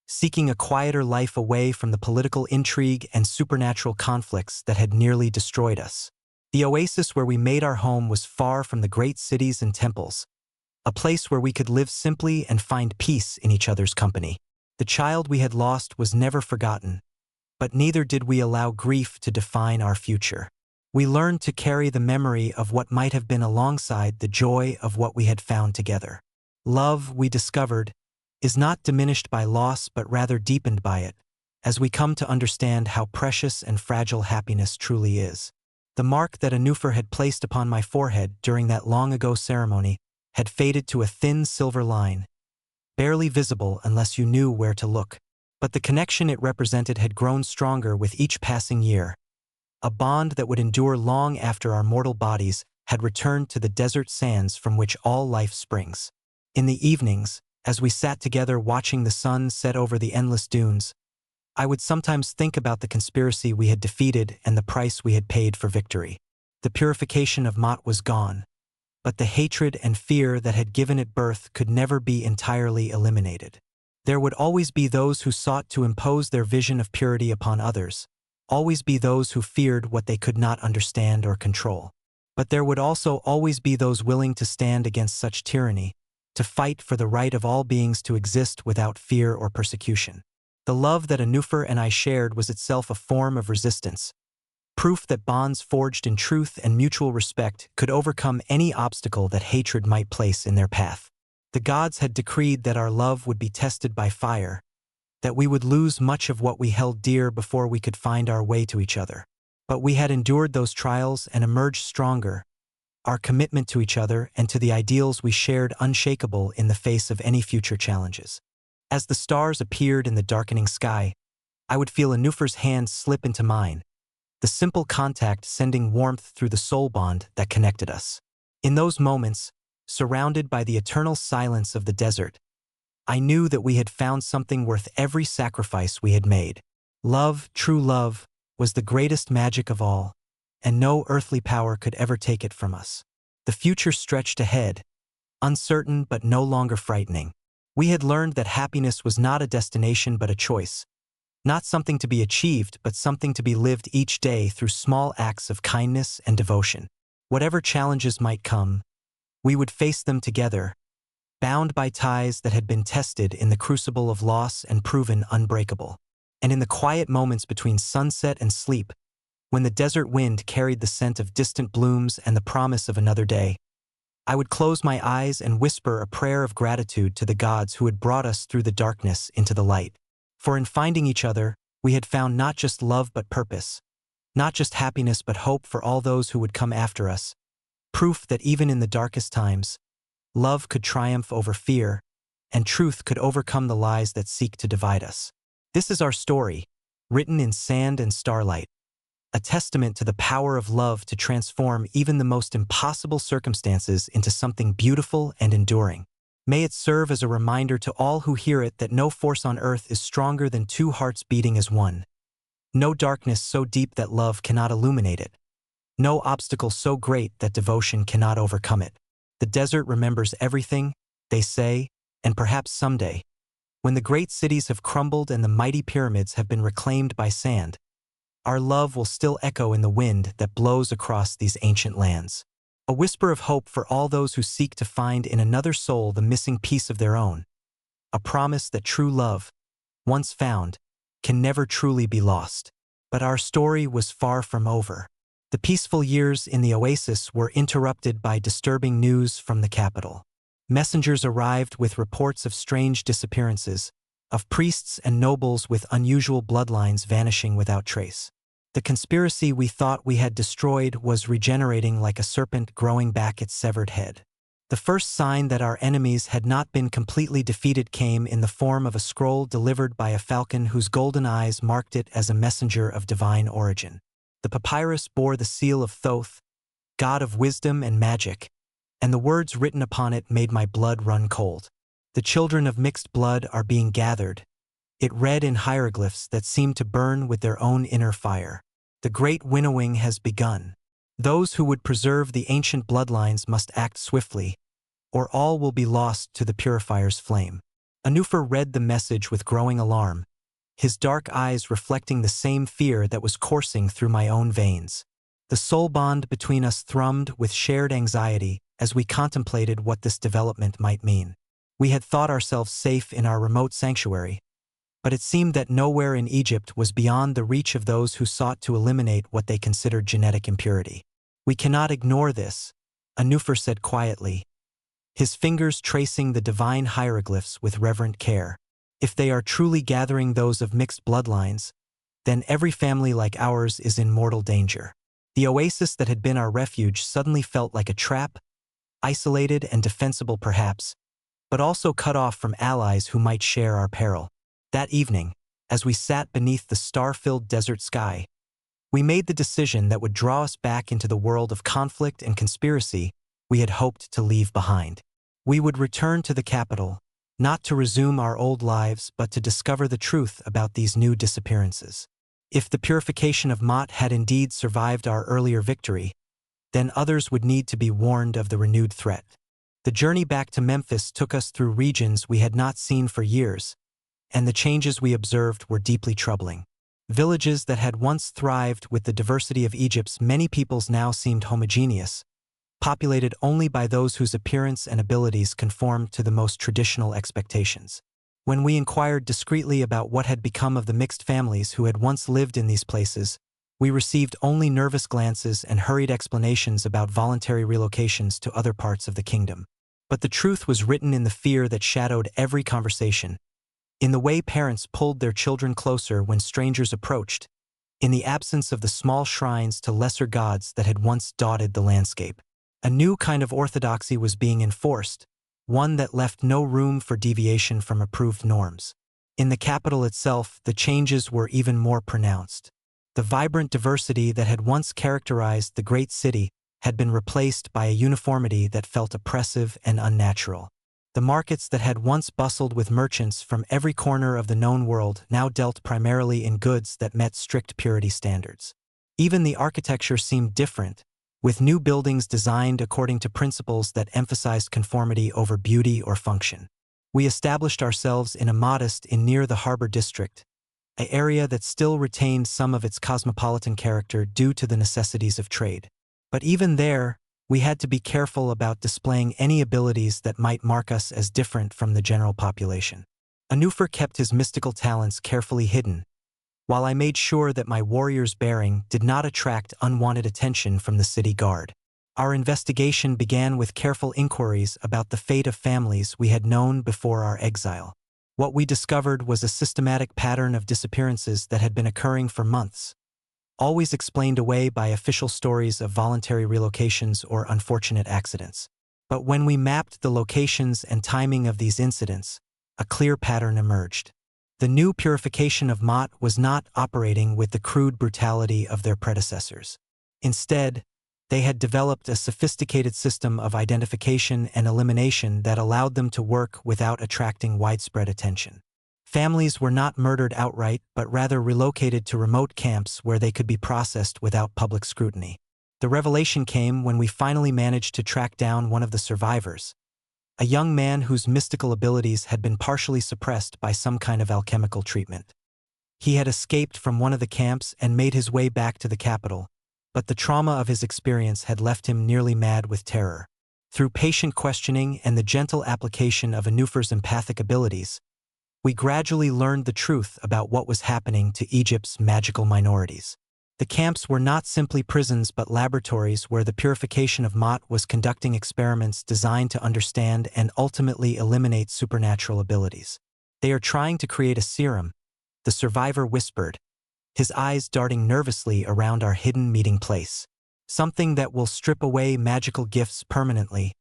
seeking a quieter life away from the political intrigue and supernatural conflicts that had nearly destroyed us. The oasis where we made our home was far from the great cities and temples, a place where we could live simply and find peace in each other's company. The child we had lost was never forgotten, but neither did we allow grief to define our future. We learned to carry the memory of what might have been alongside the joy of what we had found together. Love, we discovered, is not diminished by loss but rather deepened by it, as we come to understand how precious and fragile happiness truly is. The mark that Anufer had placed upon my forehead during that long-ago ceremony had faded to a thin silver line, barely visible unless you knew where to look. But the connection it represented had grown stronger with each passing year. A bond that would endure long after our mortal bodies had returned to the desert sands from which all life springs. In the evenings, as we sat together watching the sun set over the endless dunes, I would sometimes think about the conspiracy we had defeated and the price we had paid for victory. The purification of Mot was gone, but the hatred and fear that had given it birth could never be entirely eliminated. There would always be those who sought to impose their vision of purity upon others, always be those who feared what they could not understand or control. But there would also always be those willing to stand against such tyranny, to fight for the right of all beings to exist without fear or persecution. The love that Anufer and I shared was itself a form of resistance, proof that bonds forged in truth and mutual respect could overcome any obstacle that hatred might place in their path. The gods had decreed that our love would be tested by fire, that we would lose much of what we held dear before we could find our way to each other. But we had endured those trials and emerged stronger, our commitment to each other and to the ideals we shared unshakable in the face of any future challenges. As the stars appeared in the darkening sky, I would feel Anufer's hand slip into mine, the simple contact sending warmth through the soul bond that connected us. In those moments, surrounded by the eternal silence of the desert, I knew that we had found something worth every sacrifice we had made. Love, true love, was the greatest magic of all, and no earthly power could ever take it from us. The future stretched ahead, uncertain but no longer frightening. We had learned that happiness was not a destination but a choice, not something to be achieved but something to be lived each day through small acts of kindness and devotion. Whatever challenges might come, we would face them together, bound by ties that had been tested in the crucible of loss and proven unbreakable. And in the quiet moments between sunset and sleep, when the desert wind carried the scent of distant blooms and the promise of another day, I would close my eyes and whisper a prayer of gratitude to the gods who had brought us through the darkness into the light. For in finding each other, we had found not just love but purpose, not just happiness but hope for all those who would come after us, proof that even in the darkest times, love could triumph over fear, and truth could overcome the lies that seek to divide us. This is our story, written in sand and starlight, a testament to the power of love to transform even the most impossible circumstances into something beautiful and enduring. May it serve as a reminder to all who hear it that no force on earth is stronger than two hearts beating as one. No darkness so deep that love cannot illuminate it. No obstacle so great that devotion cannot overcome it. The desert remembers everything, they say, and perhaps someday, when the great cities have crumbled and the mighty pyramids have been reclaimed by sand, our love will still echo in the wind that blows across these ancient lands. A whisper of hope for all those who seek to find in another soul the missing piece of their own. A promise that true love, once found, can never truly be lost. But our story was far from over. The peaceful years in the oasis were interrupted by disturbing news from the capital. Messengers arrived with reports of strange disappearances, of priests and nobles with unusual bloodlines vanishing without trace. The conspiracy we thought we had destroyed was regenerating like a serpent growing back its severed head. The first sign that our enemies had not been completely defeated came in the form of a scroll delivered by a falcon whose golden eyes marked it as a messenger of divine origin. The papyrus bore the seal of Thoth, god of wisdom and magic, and the words written upon it made my blood run cold. The children of mixed blood are being gathered. It read in hieroglyphs that seemed to burn with their own inner fire. The great winnowing has begun. Those who would preserve the ancient bloodlines must act swiftly, or all will be lost to the purifier's flame. Anufer read the message with growing alarm, his dark eyes reflecting the same fear that was coursing through my own veins. The soul bond between us thrummed with shared anxiety as we contemplated what this development might mean. We had thought ourselves safe in our remote sanctuary, but it seemed that nowhere in Egypt was beyond the reach of those who sought to eliminate what they considered genetic impurity. We cannot ignore this, Anufer said quietly, his fingers tracing the divine hieroglyphs with reverent care. If they are truly gathering those of mixed bloodlines, then every family like ours is in mortal danger. The oasis that had been our refuge suddenly felt like a trap, isolated and defensible perhaps, but also cut off from allies who might share our peril. That evening, as we sat beneath the star-filled desert sky, we made the decision that would draw us back into the world of conflict and conspiracy we had hoped to leave behind. We would return to the capital, not to resume our old lives but to discover the truth about these new disappearances. If the purification of Mot had indeed survived our earlier victory, then others would need to be warned of the renewed threat. The journey back to Memphis took us through regions we had not seen for years, and the changes we observed were deeply troubling. Villages that had once thrived with the diversity of Egypt's many peoples now seemed homogeneous, populated only by those whose appearance and abilities conformed to the most traditional expectations. When we inquired discreetly about what had become of the mixed families who had once lived in these places, we received only nervous glances and hurried explanations about voluntary relocations to other parts of the kingdom. But the truth was written in the fear that shadowed every conversation, in the way parents pulled their children closer when strangers approached, in the absence of the small shrines to lesser gods that had once dotted the landscape. A new kind of orthodoxy was being enforced, one that left no room for deviation from approved norms. In the capital itself, the changes were even more pronounced. The vibrant diversity that had once characterized the great city had been replaced by a uniformity that felt oppressive and unnatural. The markets that had once bustled with merchants from every corner of the known world now dealt primarily in goods that met strict purity standards. Even the architecture seemed different, with new buildings designed according to principles that emphasized conformity over beauty or function. We established ourselves in a modest inn near the harbor district, an area that still retained some of its cosmopolitan character due to the necessities of trade. But even there, we had to be careful about displaying any abilities that might mark us as different from the general population. Anufer kept his mystical talents carefully hidden, while I made sure that my warrior's bearing did not attract unwanted attention from the city guard. Our investigation began with careful inquiries about the fate of families we had known before our exile. What we discovered was a systematic pattern of disappearances that had been occurring for months, always explained away by official stories of voluntary relocations or unfortunate accidents. But when we mapped the locations and timing of these incidents, a clear pattern emerged. The new purification of Mot was not operating with the crude brutality of their predecessors. Instead, They had developed a sophisticated system of identification and elimination that allowed them to work without attracting widespread attention. Families were not murdered outright, but rather relocated to remote camps where they could be processed without public scrutiny. The revelation came when we finally managed to track down one of the survivors, a young man whose mystical abilities had been partially suppressed by some kind of alchemical treatment. He had escaped from one of the camps and made his way back to the capital, but the trauma of his experience had left him nearly mad with terror. Through patient questioning and the gentle application of Anufer's empathic abilities, we gradually learned the truth about what was happening to Egypt's magical minorities. The camps were not simply prisons but laboratories where the purification of Mot was conducting experiments designed to understand and ultimately eliminate supernatural abilities. "They are trying to create a serum," the survivor whispered, his eyes darting nervously around our hidden meeting place. "Something that will strip away magical gifts permanently,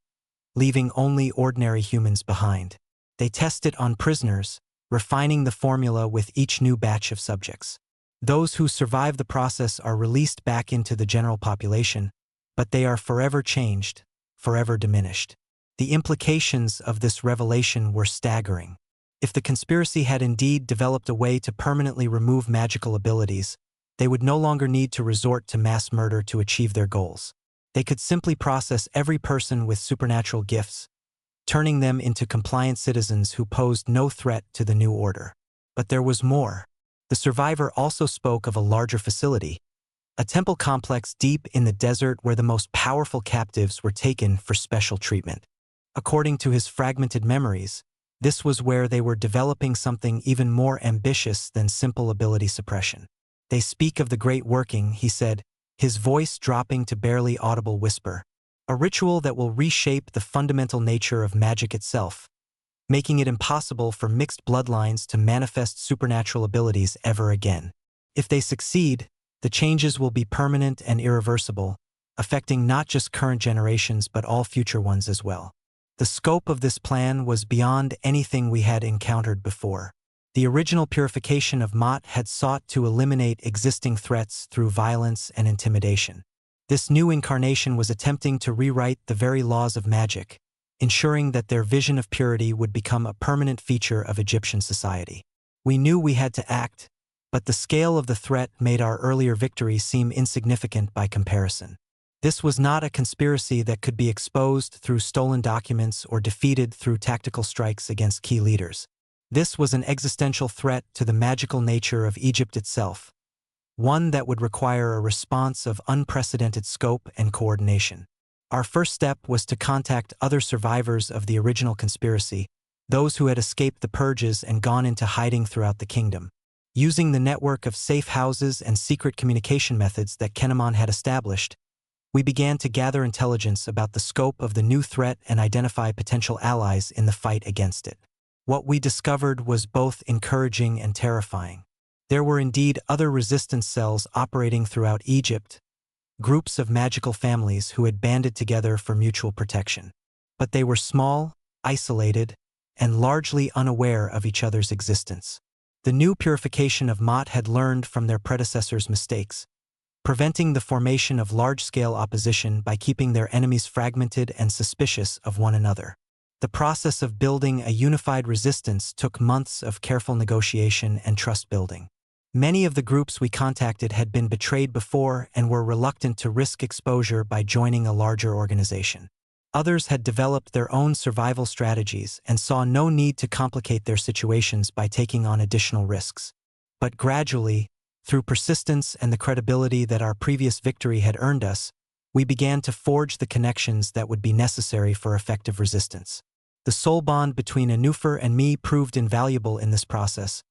leaving only ordinary humans behind. They test it on prisoners, refining the formula with each new batch of subjects. Those who survive the process are released back into the general population, but they are forever changed, forever diminished." The implications of this revelation were staggering. If the conspiracy had indeed developed a way to permanently remove magical abilities, they would no longer need to resort to mass murder to achieve their goals. They could simply process every person with supernatural gifts, turning them into compliant citizens who posed no threat to the new order. But there was more. The survivor also spoke of a larger facility, a temple complex deep in the desert where the most powerful captives were taken for special treatment. According to his fragmented memories, this was where they were developing something even more ambitious than simple ability suppression. "They speak of the Great Working," he said, his voice dropping to barely audible whisper, "a ritual that will reshape the fundamental nature of magic itself, making it impossible for mixed bloodlines to manifest supernatural abilities ever again. If they succeed, the changes will be permanent and irreversible, affecting not just current generations but all future ones as well." The scope of this plan was beyond anything we had encountered before. The original purification of Mot had sought to eliminate existing threats through violence and intimidation. This new incarnation was attempting to rewrite the very laws of magic, ensuring that their vision of purity would become a permanent feature of Egyptian society. We knew we had to act, but the scale of the threat made our earlier victory seem insignificant by comparison. This was not a conspiracy that could be exposed through stolen documents or defeated through tactical strikes against key leaders. This was an existential threat to the magical nature of Egypt itself, one that would require a response of unprecedented scope and coordination. Our first step was to contact other survivors of the original conspiracy, those who had escaped the purges and gone into hiding throughout the kingdom. Using the network of safe houses and secret communication methods that Kenamon had established, we began to gather intelligence about the scope of the new threat and identify potential allies in the fight against it. What we discovered was both encouraging and terrifying. There were indeed other resistance cells operating throughout Egypt, groups of magical families who had banded together for mutual protection. But they were small, isolated, and largely unaware of each other's existence. The new purification of Mot had learned from their predecessors' mistakes, preventing the formation of large-scale opposition by keeping their enemies fragmented and suspicious of one another. The process of building a unified resistance took months of careful negotiation and trust-building. Many of the groups we contacted had been betrayed before and were reluctant to risk exposure by joining a larger organization. Others had developed their own survival strategies and saw no need to complicate their situations by taking on additional risks. But gradually, through persistence and the credibility that our previous victory had earned us, we began to forge the connections that would be necessary for effective resistance. The soul bond between Anufer and me proved invaluable in this process,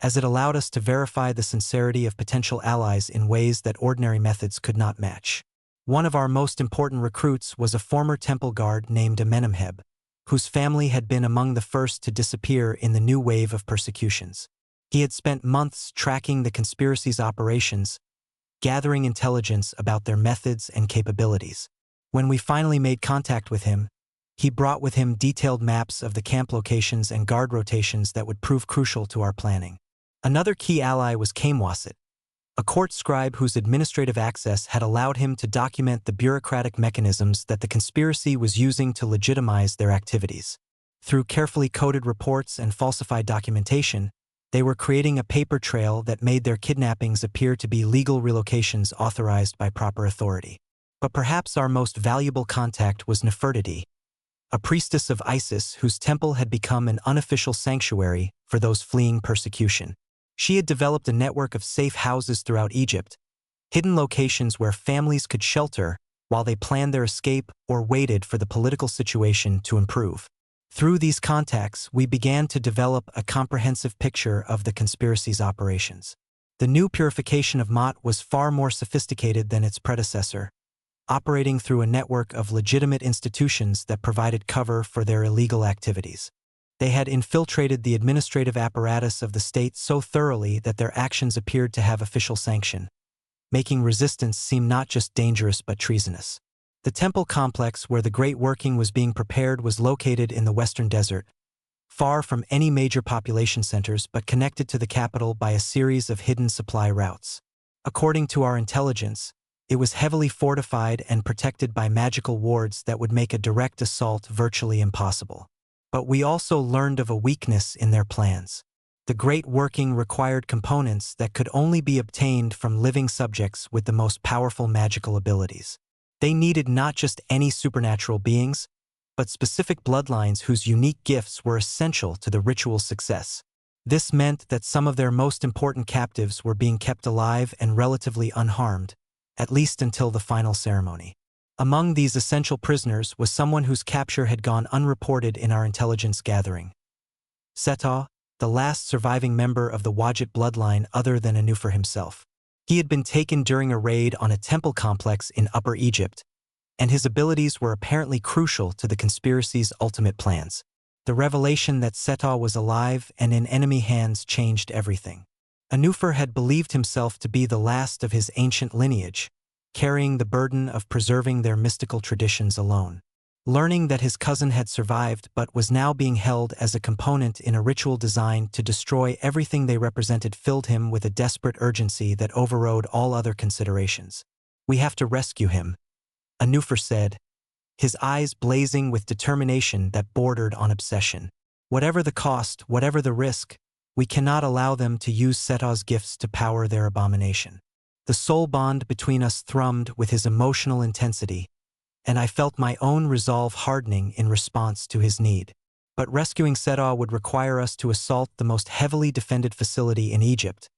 as it allowed us to verify the sincerity of potential allies in ways that ordinary methods could not match. One of our most important recruits was a former temple guard named Amenemheb, whose family had been among the first to disappear in the new wave of persecutions. He had spent months tracking the conspiracy's operations, gathering intelligence about their methods and capabilities. When we finally made contact with him, he brought with him detailed maps of the camp locations and guard rotations that would prove crucial to our planning. Another key ally was Kamwasit, a court scribe whose administrative access had allowed him to document the bureaucratic mechanisms that the conspiracy was using to legitimize their activities. Through carefully coded reports and falsified documentation, they were creating a paper trail that made their kidnappings appear to be legal relocations authorized by proper authority. But perhaps our most valuable contact was Nefertiti, a priestess of Isis whose temple had become an unofficial sanctuary for those fleeing persecution. She had developed a network of safe houses throughout Egypt, hidden locations where families could shelter while they planned their escape or waited for the political situation to improve. Through these contacts, we began to develop a comprehensive picture of the conspiracy's operations. The new purification of Mott was far more sophisticated than its predecessor, operating through a network of legitimate institutions that provided cover for their illegal activities. They had infiltrated the administrative apparatus of the state so thoroughly that their actions appeared to have official sanction, making resistance seem not just dangerous but treasonous. The temple complex where the Great Working was being prepared was located in the western desert, far from any major population centers but connected to the capital by a series of hidden supply routes. According to our intelligence, it was heavily fortified and protected by magical wards that would make a direct assault virtually impossible. But we also learned of a weakness in their plans. The Great Working required components that could only be obtained from living subjects with the most powerful magical abilities. They needed not just any supernatural beings, but specific bloodlines whose unique gifts were essential to the ritual's success. This meant that some of their most important captives were being kept alive and relatively unharmed, at least until the final ceremony. Among these essential prisoners was someone whose capture had gone unreported in our intelligence gathering. Seta, the last surviving member of the Wadjet bloodline other than Anufer himself. He had been taken during a raid on a temple complex in Upper Egypt, and his abilities were apparently crucial to the conspiracy's ultimate plans. The revelation that Seta was alive and in enemy hands changed everything. Anufer had believed himself to be the last of his ancient lineage, carrying the burden of preserving their mystical traditions alone. Learning that his cousin had survived but was now being held as a component in a ritual designed to destroy everything they represented filled him with a desperate urgency that overrode all other considerations. "We have to rescue him," Anufer said, his eyes blazing with determination that bordered on obsession. "Whatever the cost, whatever the risk, we cannot allow them to use Seta's gifts to power their abomination." The soul bond between us thrummed with his emotional intensity, and I felt my own resolve hardening in response to his need. But rescuing Seta would require us to assault the most heavily defended facility in Egypt,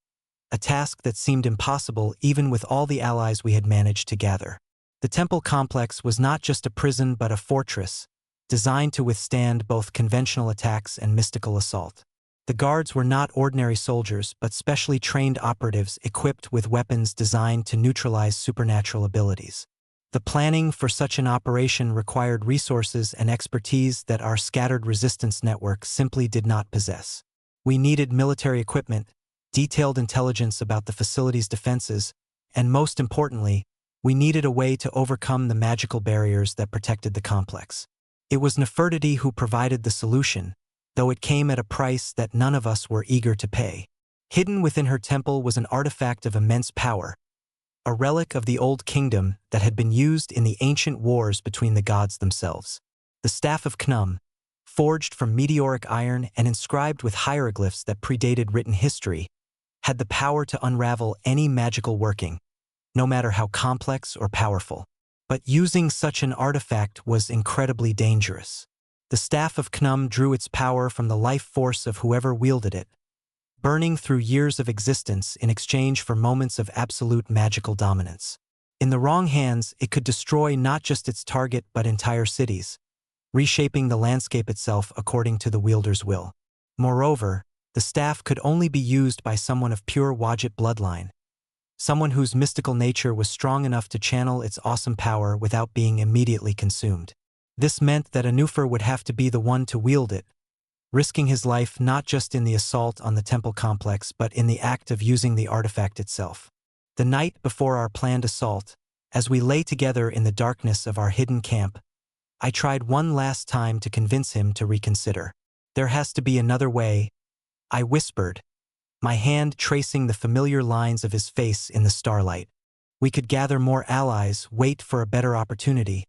a task that seemed impossible even with all the allies we had managed to gather. The temple complex was not just a prison but a fortress, designed to withstand both conventional attacks and mystical assault. The guards were not ordinary soldiers but specially trained operatives equipped with weapons designed to neutralize supernatural abilities. The planning for such an operation required resources and expertise that our scattered resistance network simply did not possess. We needed military equipment, detailed intelligence about the facility's defenses, and most importantly, we needed a way to overcome the magical barriers that protected the complex. It was Nefertiti who provided the solution, though it came at a price that none of us were eager to pay. Hidden within her temple was an artifact of immense power, a relic of the Old Kingdom that had been used in the ancient wars between the gods themselves. The Staff of Khnum, forged from meteoric iron and inscribed with hieroglyphs that predated written history, had the power to unravel any magical working, no matter how complex or powerful. But using such an artifact was incredibly dangerous. The Staff of Khnum drew its power from the life force of whoever wielded it, burning through years of existence in exchange for moments of absolute magical dominance. In the wrong hands, it could destroy not just its target but entire cities, reshaping the landscape itself according to the wielder's will. Moreover, the staff could only be used by someone of pure Wadjet bloodline, someone whose mystical nature was strong enough to channel its awesome power without being immediately consumed. This meant that Anufer would have to be the one to wield it, risking his life not just in the assault on the temple complex but in the act of using the artifact itself. The night before our planned assault, as we lay together in the darkness of our hidden camp, I tried one last time to convince him to reconsider. "There has to be another way," I whispered, my hand tracing the familiar lines of his face in the starlight. We could gather more allies, wait for a better opportunity,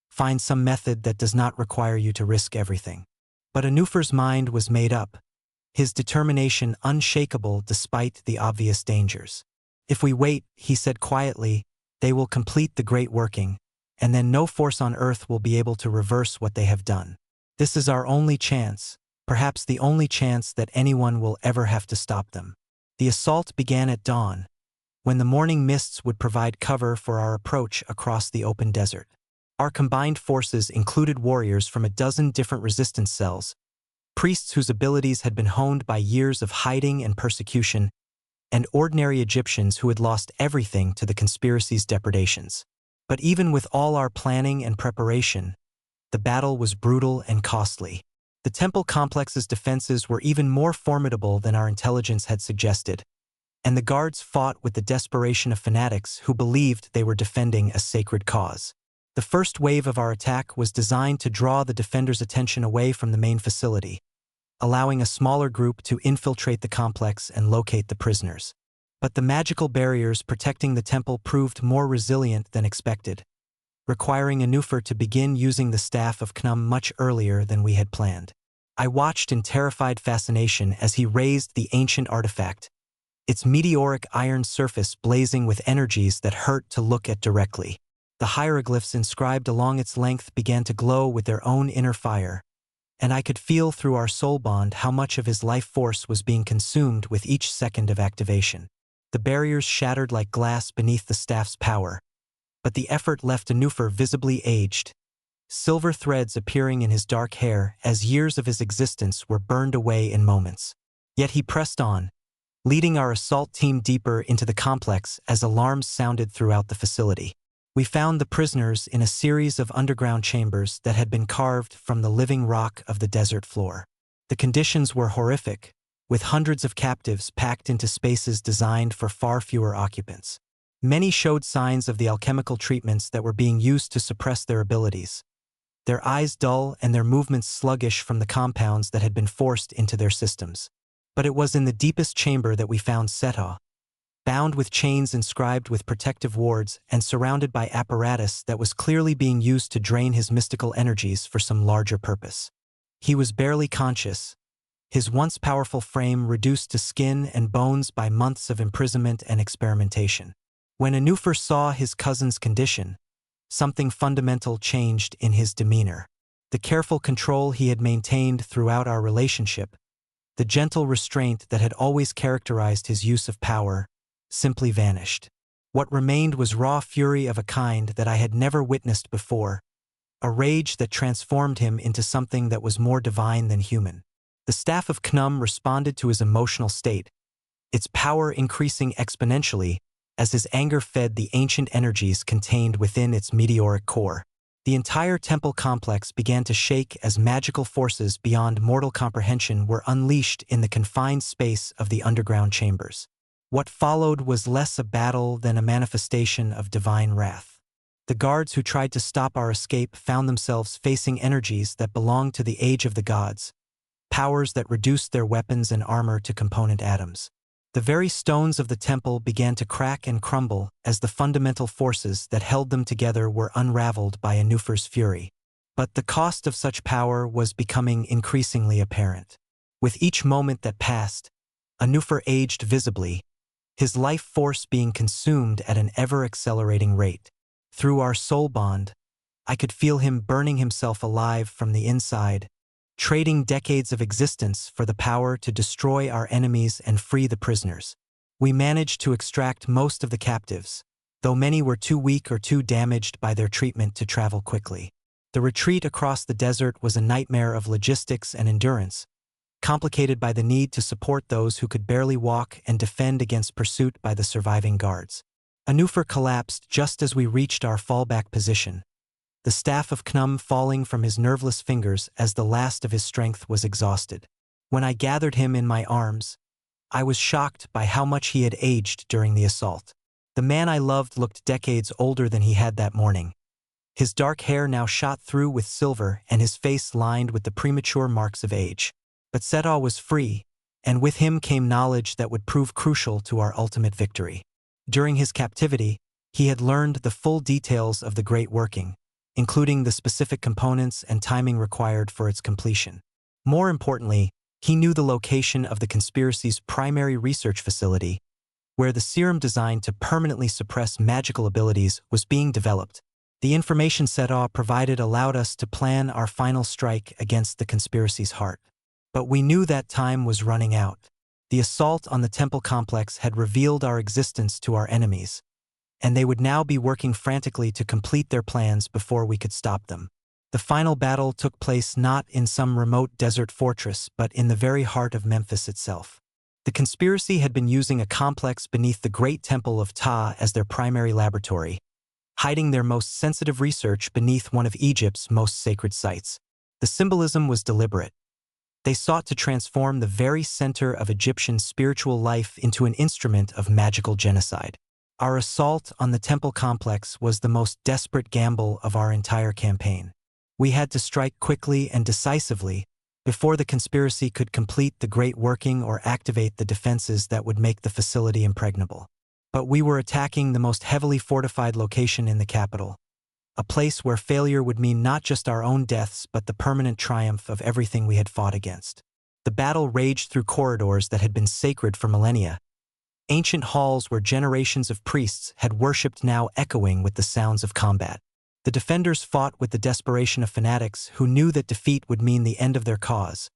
find some method that does not require you to risk everything. But Anufer's mind was made up, his determination unshakable despite the obvious dangers. If we wait, he said quietly, they will complete the great working, and then no force on earth will be able to reverse what they have done. This is our only chance, perhaps the only chance that anyone will ever have to stop them. The assault began at dawn, when the morning mists would provide cover for our approach across the open desert. Our combined forces included warriors from a dozen different resistance cells, priests whose abilities had been honed by years of hiding and persecution, and ordinary Egyptians who had lost everything to the conspiracy's depredations. But even with all our planning and preparation, the battle was brutal and costly. The temple complex's defenses were even more formidable than our intelligence had suggested, and the guards fought with the desperation of fanatics who believed they were defending a sacred cause. The first wave of our attack was designed to draw the defenders' attention away from the main facility, allowing a smaller group to infiltrate the complex and locate the prisoners. But the magical barriers protecting the temple proved more resilient than expected, requiring Anufer to begin using the staff of Knum much earlier than we had planned. I watched in terrified fascination as he raised the ancient artifact, its meteoric iron surface blazing with energies that hurt to look at directly. The hieroglyphs inscribed along its length began to glow with their own inner fire, and I could feel through our soul bond how much of his life force was being consumed with each second of activation. The barriers shattered like glass beneath the staff's power, but the effort left Anufer visibly aged, silver threads appearing in his dark hair as years of his existence were burned away in moments. Yet he pressed on, leading our assault team deeper into the complex as alarms sounded throughout the facility. We found the prisoners in a series of underground chambers that had been carved from the living rock of the desert floor. The conditions were horrific, with hundreds of captives packed into spaces designed for far fewer occupants. Many showed signs of the alchemical treatments that were being used to suppress their abilities, their eyes dull and their movements sluggish from the compounds that had been forced into their systems. But it was in the deepest chamber that we found Seta, bound with chains inscribed with protective wards and surrounded by apparatus that was clearly being used to drain his mystical energies for some larger purpose. He was barely conscious, his once powerful frame reduced to skin and bones by months of imprisonment and experimentation. When Anufer saw his cousin's condition, something fundamental changed in his demeanor. The careful control he had maintained throughout our relationship, the gentle restraint that had always characterized his use of power, simply vanished. What remained was raw fury of a kind that I had never witnessed before, a rage that transformed him into something that was more divine than human. The staff of Knum responded to his emotional state, its power increasing exponentially as his anger fed the ancient energies contained within its meteoric core. The entire temple complex began to shake as magical forces beyond mortal comprehension were unleashed in the confined space of the underground chambers. What followed was less a battle than a manifestation of divine wrath. The guards who tried to stop our escape found themselves facing energies that belonged to the age of the gods, powers that reduced their weapons and armor to component atoms. The very stones of the temple began to crack and crumble as the fundamental forces that held them together were unraveled by Anufer's fury. But the cost of such power was becoming increasingly apparent. With each moment that passed, Anufer aged visibly, his life force being consumed at an ever-accelerating rate. Through our soul bond, I could feel him burning himself alive from the inside, trading decades of existence for the power to destroy our enemies and free the prisoners. We managed to extract most of the captives, though many were too weak or too damaged by their treatment to travel quickly. The retreat across the desert was a nightmare of logistics and endurance, complicated by the need to support those who could barely walk and defend against pursuit by the surviving guards. Anufer collapsed just as we reached our fallback position, the staff of Knum falling from his nerveless fingers as the last of his strength was exhausted. When I gathered him in my arms, I was shocked by how much he had aged during the assault. The man I loved looked decades older than he had that morning. His dark hair now shot through with silver and his face lined with the premature marks of age. But Seta was free, and with him came knowledge that would prove crucial to our ultimate victory. During his captivity, he had learned the full details of the Great Working, including the specific components and timing required for its completion. More importantly, he knew the location of the conspiracy's primary research facility, where the serum designed to permanently suppress magical abilities was being developed. The information Pharaoh provided allowed us to plan our final strike against the conspiracy's heart. But we knew that time was running out. The assault on the temple complex had revealed our existence to our enemies, and they would now be working frantically to complete their plans before we could stop them. The final battle took place not in some remote desert fortress, but in the very heart of Memphis itself. The conspiracy had been using a complex beneath the Great Temple of Ptah as their primary laboratory, hiding their most sensitive research beneath one of Egypt's most sacred sites. The symbolism was deliberate. They sought to transform the very center of Egyptian spiritual life into an instrument of magical genocide. Our assault on the temple complex was the most desperate gamble of our entire campaign. We had to strike quickly and decisively before the conspiracy could complete the Great Working or activate the defenses that would make the facility impregnable. But we were attacking the most heavily fortified location in the capital, a place where failure would mean not just our own deaths but the permanent triumph of everything we had fought against. The battle raged through corridors that had been sacred for millennia, ancient halls where generations of priests had worshipped now echoing with the sounds of combat. The defenders fought with the desperation of fanatics who knew that defeat would mean the end of their cause,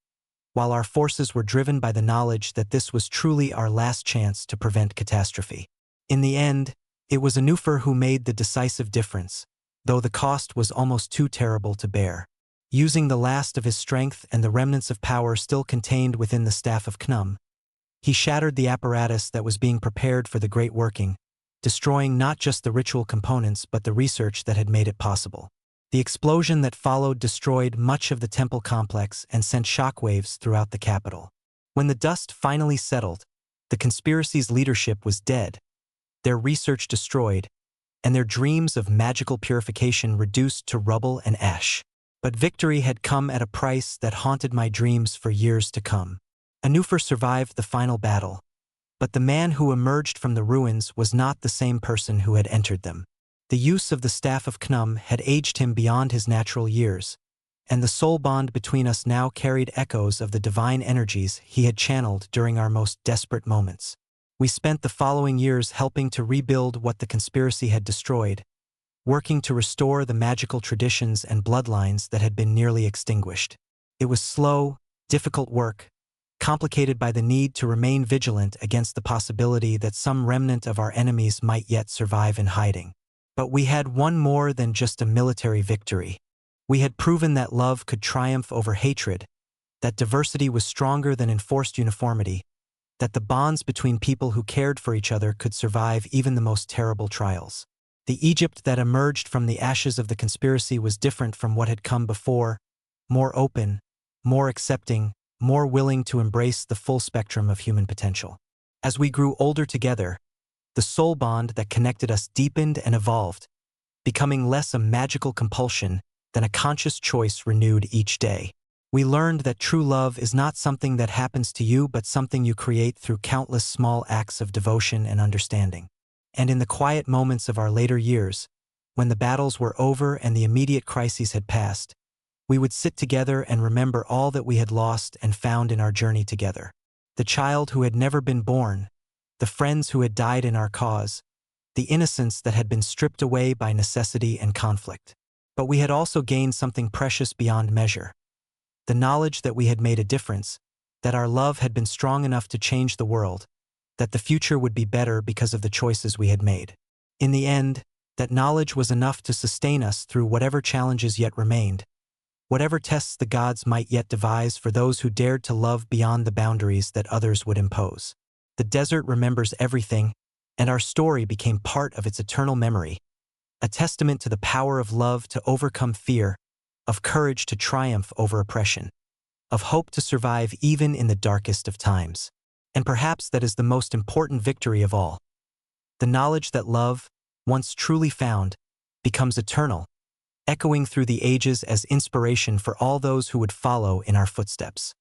while our forces were driven by the knowledge that this was truly our last chance to prevent catastrophe. In the end, it was Anufer who made the decisive difference, though the cost was almost too terrible to bear. Using the last of his strength and the remnants of power still contained within the staff of Knum, he shattered the apparatus that was being prepared for the Great Working, destroying not just the ritual components but the research that had made it possible. The explosion that followed destroyed much of the temple complex and sent shockwaves throughout the capital. When the dust finally settled, the conspiracy's leadership was dead, their research destroyed, and their dreams of magical purification reduced to rubble and ash. But victory had come at a price that haunted my dreams for years to come. Anufer survived the final battle, but the man who emerged from the ruins was not the same person who had entered them. The use of the staff of Knum had aged him beyond his natural years, and the soul bond between us now carried echoes of the divine energies he had channeled during our most desperate moments. We spent the following years helping to rebuild what the conspiracy had destroyed, working to restore the magical traditions and bloodlines that had been nearly extinguished. It was slow, difficult work, complicated by the need to remain vigilant against the possibility that some remnant of our enemies might yet survive in hiding. But we had won more than just a military victory. We had proven that love could triumph over hatred, that diversity was stronger than enforced uniformity, that the bonds between people who cared for each other could survive even the most terrible trials. The Egypt that emerged from the ashes of the conspiracy was different from what had come before, more open, more accepting, more willing to embrace the full spectrum of human potential. As we grew older together, the soul bond that connected us deepened and evolved, becoming less a magical compulsion than a conscious choice renewed each day. We learned that true love is not something that happens to you but something you create through countless small acts of devotion and understanding. And in the quiet moments of our later years, when the battles were over and the immediate crises had passed, we would sit together and remember all that we had lost and found in our journey together. The child who had never been born, the friends who had died in our cause, the innocence that had been stripped away by necessity and conflict. But we had also gained something precious beyond measure. The knowledge that we had made a difference, that our love had been strong enough to change the world, that the future would be better because of the choices we had made. In the end, that knowledge was enough to sustain us through whatever challenges yet remained, whatever tests the gods might yet devise for those who dared to love beyond the boundaries that others would impose. The desert remembers everything, and our story became part of its eternal memory, a testament to the power of love to overcome fear, of courage to triumph over oppression, of hope to survive even in the darkest of times. And perhaps that is the most important victory of all. The knowledge that love, once truly found, becomes eternal, echoing through the ages as inspiration for all those who would follow in our footsteps.